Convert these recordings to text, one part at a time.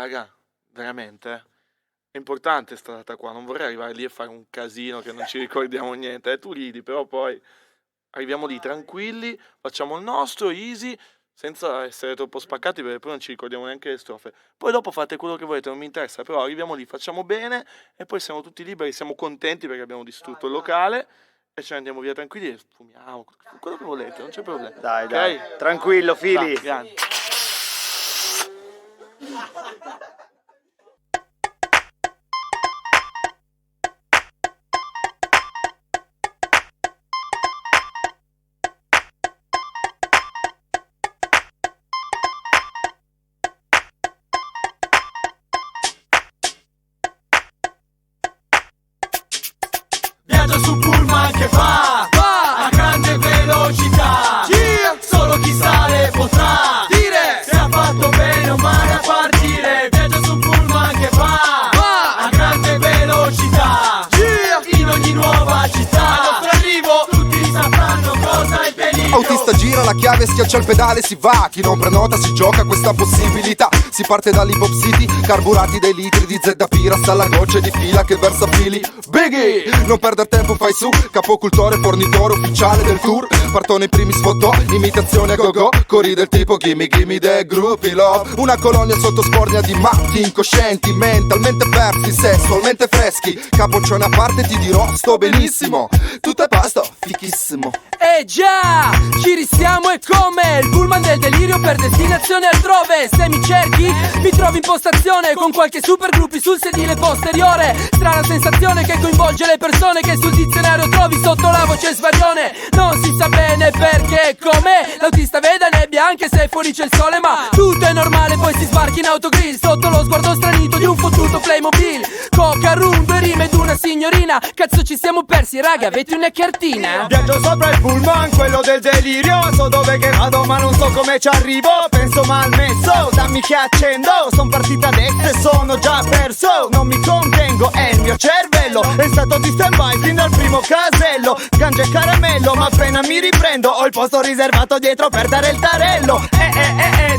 raga, veramente? È importante sta data qua, non vorrei arrivare lì e fare un casino che non ci ricordiamo niente. Tu ridi, però poi arriviamo lì tranquilli, facciamo il nostro, easy, senza essere troppo spaccati perché poi non ci ricordiamo neanche le strofe. Poi dopo fate quello che volete, non mi interessa, però arriviamo lì, facciamo bene e poi siamo tutti liberi, siamo contenti perché abbiamo distrutto il locale e ce ne andiamo via tranquilli e fumiamo, quello che volete, non c'è problema. Dai, okay? dai, tranquillo, Fili. Grande. Viaggio su pullman che va a grande velocità. Solo chi sale potrà dire se ha fatto bene o male a partire. Viaggio su pullman che va a grande velocità. In ogni nuova città al nostro arrivo tutti sapranno cosa è il pericolo. Autista gira la chiave, schiaccia il pedale, si va. Chi non prenota si gioca questa possibilità. Si parte dall'Hip Hop City, carburati dei litri di Zeddapira. Sta la goccia di fila che versa fili. Biggie, non perder tempo, fai su. Capocultore, fornitore ufficiale del tour. Partono i primi sfottò, imitazione a go-go. Cori del tipo gimme gimme the groupie love. Una colonia sotto scornia di matti incoscienti, mentalmente persi, sessualmente freschi. Capoccione a parte ti dirò, sto benissimo. Tutto è pasto, fichissimo. Già, ci risiamo e come il pullman del delirio per destinazione altrove. Se mi cerchi, mi trovi in postazione con qualche super gruppi sul sedile posteriore. Strana sensazione che coinvolge le persone che sul dizionario trovi sotto la voce svarione. Non si sa bene perché e come l'autista veda nebbia anche se fuori c'è il sole. Ma tutto è normale, poi si sbarchi in autogrill sotto lo sguardo stranito di un fottuto Playmobil. Coca, rum, 2 rime ed una signorina. Cazzo ci siamo persi raga, avete una cartina? Viaggio sopra il pullman, quello del delirio. So dove che vado ma non so come ci arrivo. Penso malmesso, dammi che accendo. Son partita adesso e sono già perso. Non mi contengo, è il mio cervello. È stato di stand-by fin dal primo casello. Ganja e caramello, ma appena mi riprendo ho il posto riservato dietro per dare il tarello.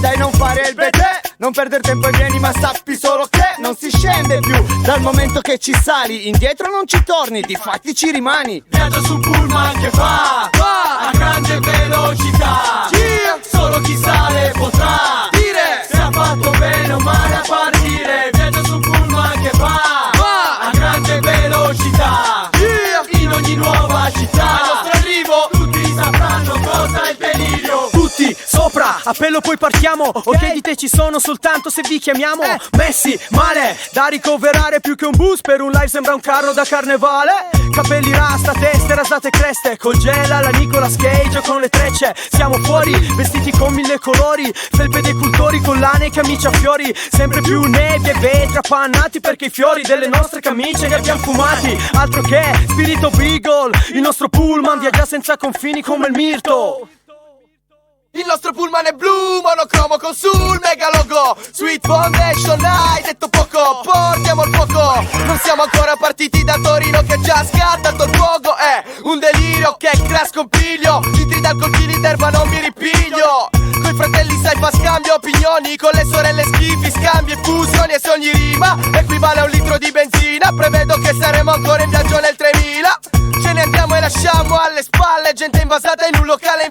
Dai non fare il betè, non perdere tempo e vieni, ma sappi solo che non si scende più. Dal momento che ci sali, indietro non ci torni, difatti ci rimani. Viaggio su pullman che va a grande velocità. Solo chi sale potrà dire se ha fatto bene o male a partire. Viaggio su pullman che va a grande velocità. In ogni nuova città al nostro arrivo tutti sapranno cosa è il delirio. Tutti sopra, appello poi partiamo. Ok di te ci sono soltanto se vi chiamiamo Messi, male, da ricoverare più che un bus. Per un live sembra un carro da carnevale. Capelli rasta, teste rasate creste. Col gel alla Nicolas Cage con le trecce. Siamo fuori, vestiti con 1000 colori. Felpe dei cultori, collane e camicie a fiori. Sempre più nebbie e vetri appannati perché i fiori delle nostre camicie li abbiamo fumati. Altro che spirito Beagle, il nostro pullman viaggia senza confini come il mirto. Il nostro pullman è blu, monocromo con sul mega logo. Sweet Foundation, hai detto poco, portiamo il fuoco. Non siamo ancora partiti da Torino che già ha scattato il fuoco. È un delirio che crash compiglio. Litri d'alcol, chili d'erba non mi ripiglio. Coi fratelli sai fa scambio opinioni. Con le sorelle schifi, scambi e fusioni. E se ogni rima equivale a un litro di benzina, prevedo che saremo ancora in viaggio nel 3000. Ce ne andiamo e lasciamo alle spalle gente invasata in un locale